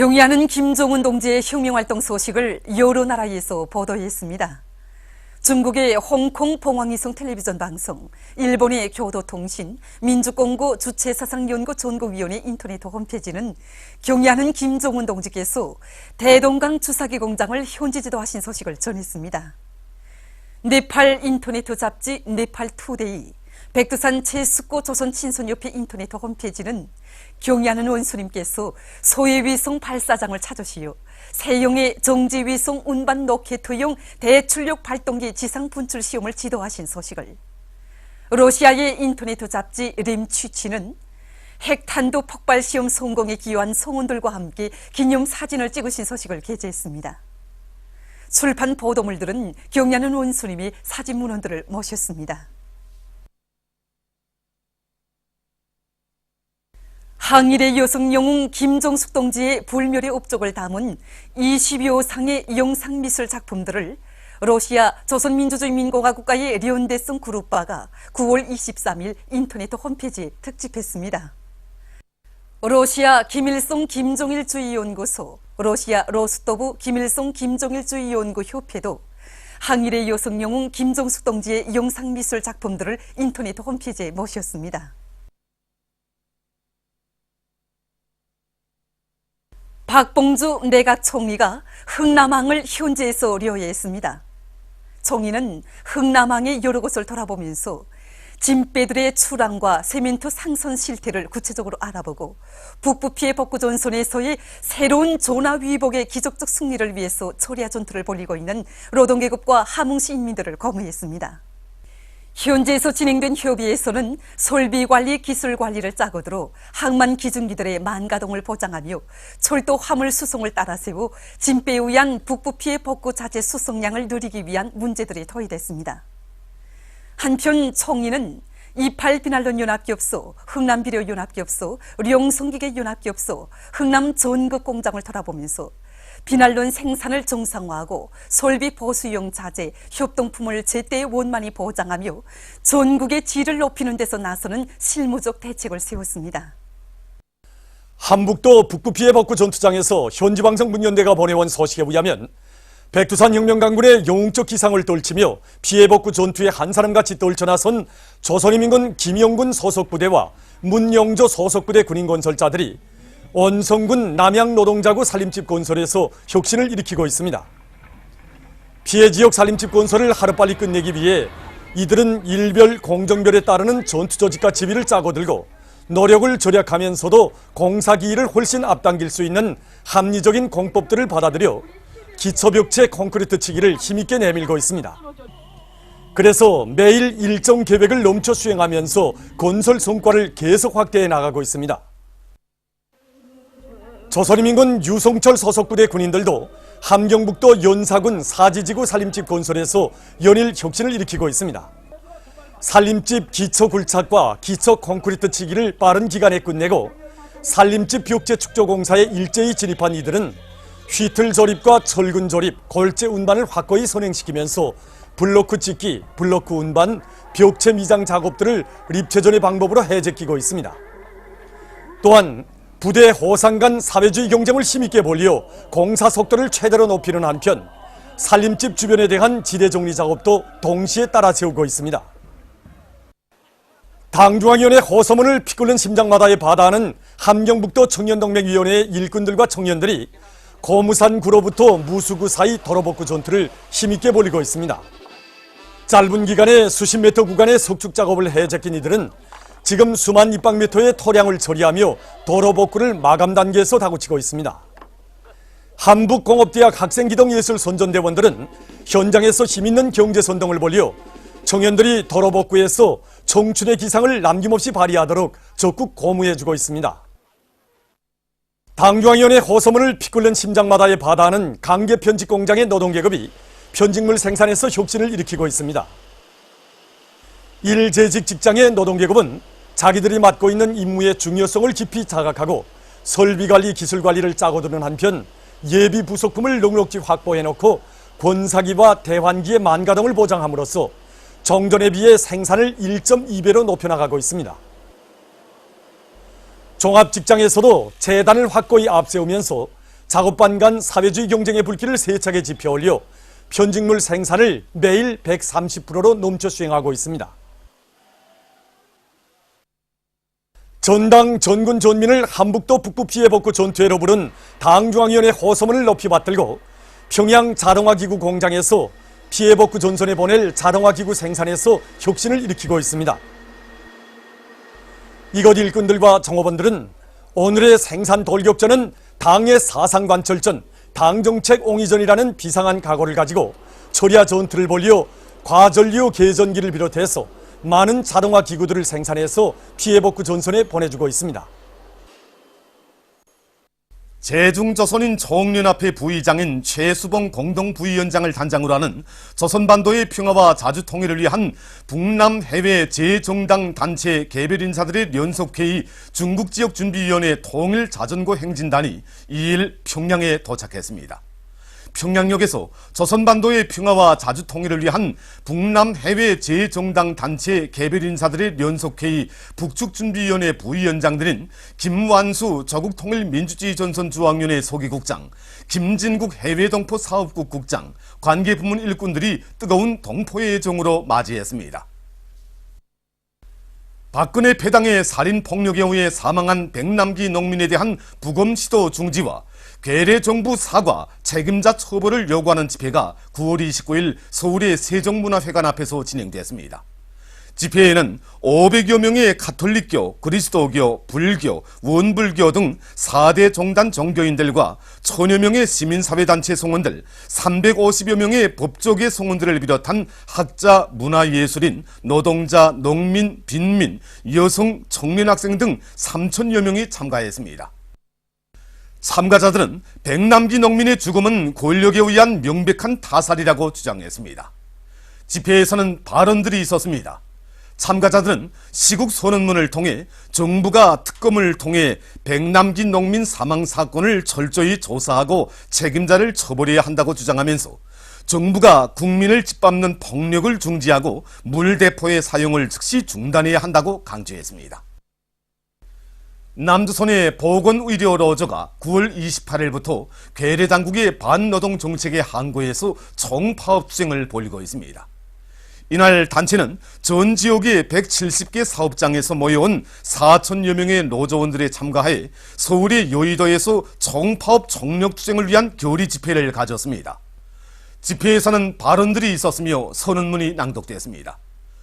경의하는 김정은 동지의 혁명활동 소식을 여러 나라에서 보도했습니다. 중국의 홍콩 봉황위성 텔레비전 방송, 일본의 교도통신, 민주공고 주체사상연구 전국위원회 인터넷 홈페이지는 경의하는 김정은 동지께서 대동강 주사기 공장을 현지 지도하신 소식을 전했습니다. 네팔 인터넷 잡지 네팔투데이, 백두산 제스코 조선친선협회 인터넷 홈페이지는 경의하는 원수님께서 소해위성 발사장을 찾으시어 세용의 정지위성 운반 로켓용 대출력 발동기 지상 분출 시험을 지도하신 소식을, 러시아의 인터넷 잡지 림취치는 핵탄두 폭발 시험 성공에 기여한 성원들과 함께 기념 사진을 찍으신 소식을 게재했습니다. 출판 보도물들은 경의하는 원수님이 사진 문헌들을 모셨습니다. 항일의 여성 영웅 김정숙 동지의 불멸의 업적을 담은 20여 상의 영상미술 작품들을 러시아 조선민주주의민공화국가의 련대성 그룹바가 9월 23일 인터넷 홈페이지에 특집했습니다. 러시아 김일성 김정일주의연구소, 러시아 로스토브 김일성 김정일주의연구 협회도 항일의 여성 영웅 김정숙 동지의 영상미술 작품들을 인터넷 홈페이지에 모셨습니다. 박봉주 내각 총리가 흥남항을 현지에서 료해했습니다. 총리는 흥남항의 여러 곳을 돌아보면서 진배들의 출항과 세멘트 상선 실태를 구체적으로 알아보고 북부 피해 복구 전선에서의 새로운 조나 위복의 기적적 승리를 위해서 초리아 전투를 벌이고 있는 노동계급과 함흥시 인민들을 거무했습니다. 현지에서 진행된 협의에서는 설비관리, 기술관리를 짜고 들어 항만 기중기들의 만가동을 보장하며 철도 화물 수송을 따라 세우 진배에 의한 북부 피해 복구 자재 수송량을 늘리기 위한 문제들이 토의됐습니다. 한편 총리는 이팔 비난론 연합기업소, 흥남비료연합기업소, 룡성기계연합기업소, 흥남전극공장을 돌아보면서 비난론 생산을 정상화하고 설비 보수용 자재, 협동품을 제때 원만히 보장하며 전국의 질을 높이는 데서 나서는 실무적 대책을 세웠습니다. 한북도 북부 피해 복구 전투장에서 현지방송 문연대가 보내온 소식에 의하면 백두산 혁명강군의 영웅적 기상을 떨치며 피해 복구 전투에 한 사람같이 떨쳐나선 조선인민군 김영군 소속부대와 문영조 소속부대 군인건설자들이 원성군 남양 노동자구 살림집 건설에서 혁신을 일으키고 있습니다. 피해 지역 살림집 건설을 하루빨리 끝내기 위해 이들은 일별 공정별에 따르는 전투 조직과 지휘를 짜고 들고 노력을 절약하면서도 공사기일을 훨씬 앞당길 수 있는 합리적인 공법들을 받아들여 기초벽체 콘크리트 치기를 힘있게 내밀고 있습니다. 그래서 매일 일정 계획을 넘쳐 수행하면서 건설 성과를 계속 확대해 나가고 있습니다. 조선인민군 유송철 소속부대 군인들도 함경북도 연사군 사지지구 살림집 건설에서 연일 혁신을 일으키고 있습니다. 살림집 기초 굴착과 기초 콘크리트 치기를 빠른 기간에 끝내고 살림집 벽체 축조 공사에 일제히 진입한 이들은 휘틀 조립과 철근 조립, 골재 운반을 확고히 선행시키면서 블로크 찍기, 블로크 운반, 벽체 미장 작업들을 립체전의 방법으로 해제키고 있습니다. 또한 부대 호상 간 사회주의 경쟁을 힘있게 벌려 공사 속도를 최대로 높이는 한편 살림집 주변에 대한 지대 정리 작업도 동시에 따라 세우고 있습니다. 당중앙위원회 호소문을 피 끓는 심장마다에 바다하는 함경북도 청년동맹위원회의 일꾼들과 청년들이 고무산구로부터 무수구 사이 도로복구 전투를 힘있게 벌이고 있습니다. 짧은 기간에 수십 미터 구간의 석축 작업을 해제킨 이들은 지금 수만 입방미터의 토량을 처리하며 도로 복구를 마감 단계에서 다구치고 있습니다. 한북공업대학 학생기동예술선전대원들은 현장에서 힘있는 경제선동을 벌여 청년들이 도로 복구에서 청춘의 기상을 남김없이 발휘하도록 적극 고무해주고 있습니다. 당중앙위원회 호소문을 피 끓는 심장마다에 바다하는 강계 편집공장의 노동계급이 편직물 생산에서 혁신을 일으키고 있습니다. 일재직 직장의 노동계급은 자기들이 맡고 있는 임무의 중요성을 깊이 자각하고 설비관리, 기술관리를 짜고 드는 한편 예비 부속품을 넉넉히 확보해놓고 권사기와 대환기의 만가동을 보장함으로써 정전에 비해 생산을 1.2배로 높여나가고 있습니다. 종합직장에서도 재단을 확고히 앞세우면서 작업반 간 사회주의 경쟁의 불길을 세차게 지펴올려 편직물 생산을 매일 130%로 넘쳐 수행하고 있습니다. 전당 전군 전민을 한북도 북부 피해복구 전투회로 부른 당중앙위원회 호소문을 높이 받들고 평양 자동화기구 공장에서 피해복구 전선에 보낼 자동화기구 생산에서 혁신을 일으키고 있습니다. 이것 일꾼들과 정업원들은 오늘의 생산 돌격전은 당의 사상관철전, 당정책 옹이전이라는 비상한 각오를 가지고 초리아 전투를 벌여 과전류 개전기를 비롯해서 많은 자동화 기구들을 생산해서 피해복구 전선에 보내주고 있습니다. 제중조선인 총연합회 부의장인 최수봉 공동부위원장을 단장으로 하는 조선반도의 평화와 자주통일을 위한 북남 해외 재정당 단체 개별 인사들의 연속회의 중국지역준비위원회 통일자전고 행진단이 2일 평양에 도착했습니다. 평양역에서 조선반도의 평화와 자주통일을 위한 북남 해외 재정당 단체 개별 인사들의 연속회의 북측준비위원회 부위원장들인 김완수 조국통일민주주의전선주황위원회 소기국장, 김진국 해외동포 사업국 국장, 관계부문 일꾼들이 뜨거운 동포의 애정으로 맞이했습니다. 박근혜 패당의 살인폭력에 의해 사망한 백남기 농민에 대한 부검시도 중지와 괴뢰 정부 사과, 책임자 처벌을 요구하는 집회가 9월 29일 서울의 세종문화회관 앞에서 진행됐습니다. 집회에는 500여 명의 가톨릭교, 그리스도교, 불교, 원불교 등 4대 종단 종교인들과 1000여 명의 시민사회단체 성원들, 350여 명의 법조계 성원들을 비롯한 학자, 문화예술인, 노동자, 농민, 빈민, 여성, 청년 학생 등 3000여 명이 참가했습니다. 참가자들은 백남기 농민의 죽음은 권력에 의한 명백한 타살이라고 주장했습니다. 집회에서는 발언들이 있었습니다. 참가자들은 시국 선언문을 통해 정부가 특검을 통해 백남기 농민 사망 사건을 철저히 조사하고 책임자를 처벌해야 한다고 주장하면서 정부가 국민을 짓밟는 폭력을 중지하고 물대포의 사용을 즉시 중단해야 한다고 강조했습니다. 남조선의 보건의료로저가 9월 28일부터 괴뢰당국의 반노동 정책에 항거해서 총파업 투쟁을 벌이고 있습니다. 이날 단체는 전 지역의 170개 사업장에서 모여온 4천여 명의 노조원들에 참가해 서울의 여의도에서 총파업 총력 투쟁을 위한 결의 집회를 가졌습니다. 집회에서는 발언들이 있었으며 선언문이 낭독됐습니다.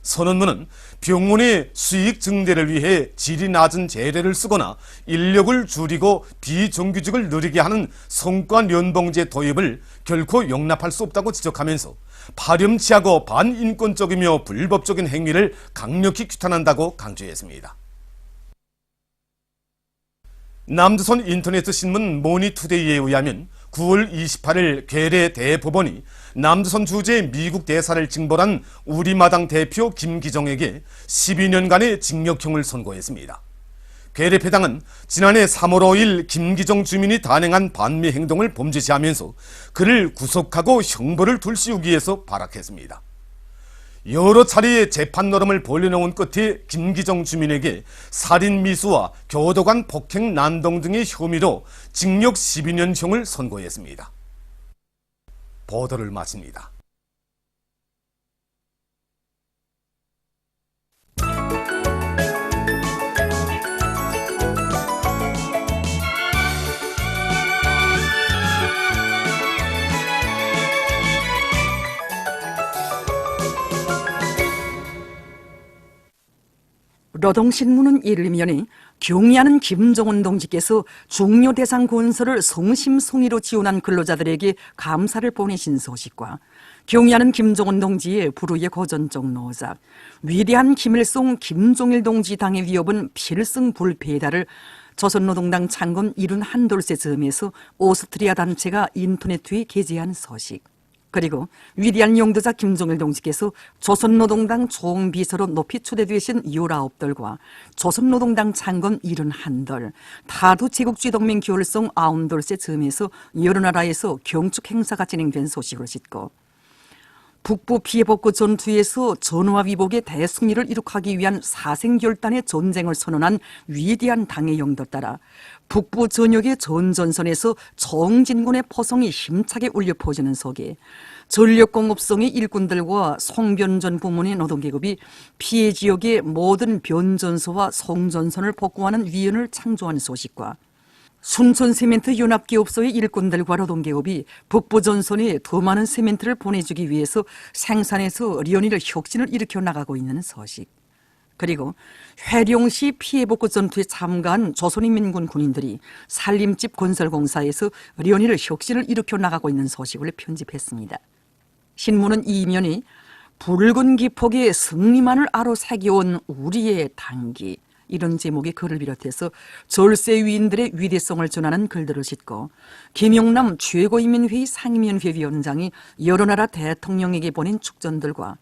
선언문은 병원의 수익 증대를 위해 질이 낮은 재래를 쓰거나 인력을 줄이고 비정규직을 늘리게 하는 성과연봉제 도입을 결코 용납할 수 없다고 지적하면서 파렴치하고 반인권적이며 불법적인 행위를 강력히 규탄한다고 강조했습니다. 남조선 인터넷 신문 모니투데이에 의하면 9월 28일 괴뢰 대법원이 남조선 주재 미국 대사를 징벌한 우리마당 대표 김기정에게 12년간의 징역형을 선고했습니다. 괴뢰 패당은 지난해 3월 5일 김기정 주민이 단행한 반미 행동을 범죄시하면서 그를 구속하고 형벌을 둘씌우기 위해서 발악했습니다. 여러 차례의 재판 노름을 벌려놓은 끝에 김기정 주민에게 살인미수와 교도관 폭행 난동 등의 혐의로 징역 12년형을 선고했습니다. 보도를 마칩니다. 노동신문은 이르면이 경의하는 김정은 동지께서 중요 대상 건설을 성심성의로 지원한 근로자들에게 감사를 보내신 소식과 경의하는 김정은 동지의 불후의 고전적 노작, 위대한 김일성 김종일 동지 당의 위협은 필승 불패다를 조선노동당 창건 71돌세 즈음에서 오스트리아 단체가 인터넷에 게재한 소식, 그리고 위대한 용도자 김종일 동지께서 조선노동당 총비서로 높이 추대되신 19돌과 조선노동당 창건 71돌, 타도 제국주의 동맹 결성 90돌세 즈음에서 여러 나라에서 경축 행사가 진행된 소식을 싣고 북부 피해복구 전투에서 전화 위복의 대승리를 이룩하기 위한 사생결단의 전쟁을 선언한 위대한 당의 영도 따라 북부 전역의 전전선에서 정진군의 포성이 힘차게 울려 퍼지는 속에 전력공업성의 일꾼들과 송변전 부문의 노동계급이 피해 지역의 모든 변전소와 송전선을 복구하는 위원을 창조한 소식과 순천세멘트 연합기업소의 일꾼들과 노동계급이 북부전선에 더 많은 세멘트를 보내주기 위해서 생산에서 연이을 혁신을 일으켜 나가고 있는 소식, 그리고 회룡시 피해복구 전투에 참가한 조선인민군 군인들이 살림집 건설공사에서 연이을 혁신을 일으켜 나가고 있는 소식을 편집했습니다. 신문은 이면이 붉은 기폭의 승리만을 아로새겨온 우리의 단기, 이런 제목의 글을 비롯해서 절세 위인들의 위대성을 전하는 글들을 싣고 김용남 최고인민회의 상임위원회 위원장이 여러 나라 대통령에게 보낸 축전들과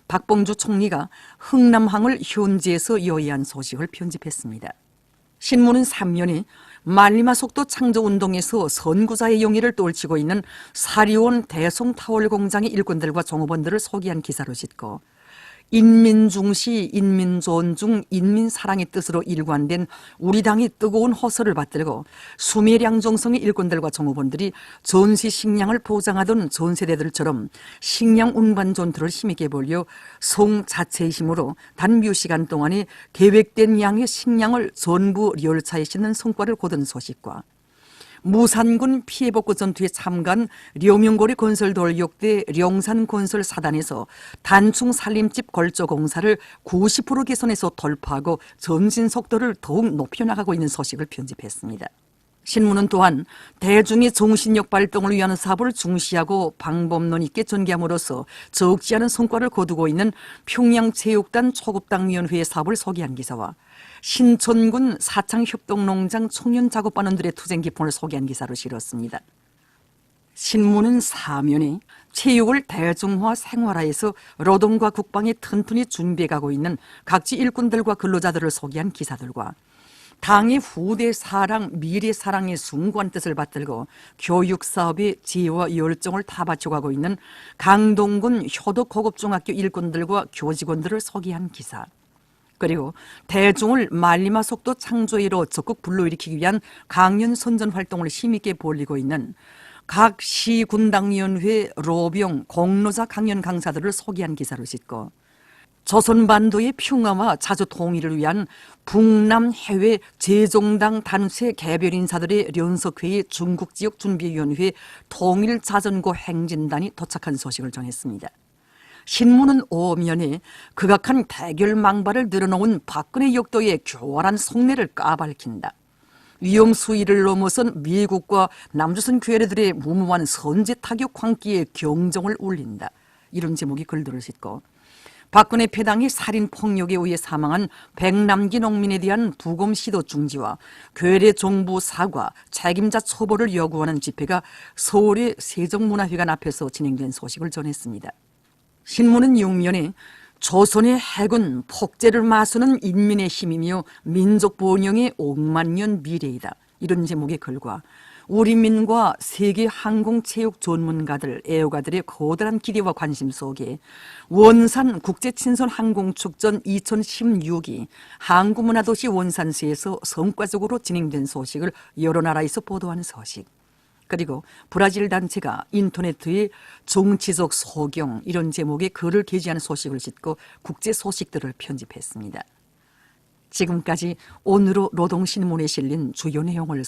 박봉주 총리가 흥남항을 현지에서 요의한 소식을 편집했습니다. 신문은 3면에 말리마속도 창조운동에서 선구자의 영예를 떨치고 있는 사리온 대송타월 공장의 일꾼들과 종업원들을 소개한 기사로 싣고 인민중시, 인민존중, 인민사랑의 뜻으로 일관된 우리 당의 뜨거운 호소를 받들고 수매량정성의 일꾼들과 종업원들이 전시 식량을 보장하던 전세대들처럼 식량 운반 전투를 힘있게 벌여 송 자체의 힘으로 단 몇 시간 동안에 계획된 양의 식량을 전부 열차에 싣는 성과를 거둔 소식과 무산군 피해복구 전투에 참가한 려명고리 건설돌격대 령산건설 사단에서 단충 살림집 걸조 공사를 90% 개선해서 돌파하고 전진 속도를 더욱 높여나가고 있는 소식을 편집했습니다. 신문은 또한 대중의 정신력 발동을 위한 사업을 중시하고 방법론 있게 전개함으로써 적지 않은 성과를 거두고 있는 평양체육단 초급당위원회의 사업을 소개한 기사와 신천군 사창협동농장 청년작업반원들의 투쟁 기풍을 소개한 기사로 실었습니다. 신문은 사면에 체육을 대중화 생활화해서 노동과 국방에 튼튼히 준비해가고 있는 각지 일꾼들과 근로자들을 소개한 기사들과 당의 후대 사랑, 미래 사랑의 숭고한 뜻을 받들고 교육 사업에 지혜와 열정을 다 바쳐가고 있는 강동군 효덕고급중학교 일꾼들과 교직원들을 소개한 기사, 그리고 대중을 말리마속도 창조회로 적극 불러일으키기 위한 강연 선전 활동을 힘있게 벌이고 있는 각 시군당위원회 로병 공로자 강연 강사들을 소개한 기사를 싣고 조선반도의 평화와 자주 통일을 위한 북남 해외 재정당 단체 개별 인사들의 연석회의 중국지역준비위원회 통일자전거 행진단이 도착한 소식을 전했습니다. 신문은 오면에 극악한 대결 망발을 늘어놓은 박근혜 역도의 교활한 속내를 까발킨다. 위험 수위를 넘어선 미국과 남조선 괴뢰들의 무모한 선제 타격 광기에 경종을 울린다. 이런 제목의 글들을 싣고 박근혜 패당이 살인폭력에 의해 사망한 백남기 농민에 대한 부검 시도 중지와 괴뢰 정부 사과, 책임자 처벌을 요구하는 집회가 서울의 세종문화회관 앞에서 진행된 소식을 전했습니다. 신문은 6면에 조선의 해군 폭제를 마수는 인민의 힘이며 민족 번영의 5만 년 미래이다. 이런 제목의 글과 우리민과 세계 항공체육 전문가들, 애호가들의 거대한 기대와 관심 속에 원산 국제친선 항공축전 2016이 항구문화도시 원산시에서 성과적으로 진행된 소식을 여러 나라에서 보도하는 소식, 그리고 브라질 단체가 인터넷에 정치적 소경, 이런 제목의 글을 게재하는 소식을 싣고 국제 소식들을 편집했습니다. 지금까지 오늘의 노동신문에 실린 주요 내용을